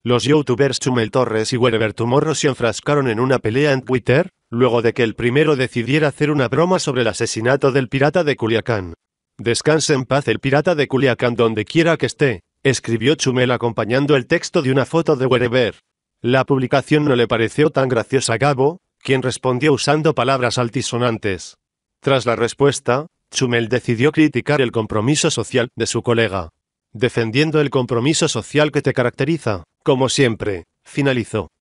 Los youtubers Chumel Torres y Wherever Tomorrow se enfrascaron en una pelea en Twitter, luego de que el primero decidiera hacer una broma sobre el asesinato del pirata de Culiacán. «Descanse en paz el pirata de Culiacán donde quiera que esté», escribió Chumel acompañando el texto de una foto de Wherever. La publicación no le pareció tan graciosa a Gabo, quien respondió usando palabras altisonantes. Tras la respuesta, Chumel decidió criticar el compromiso social de su colega. «Defendiendo el compromiso social que te caracteriza, como siempre», finalizó.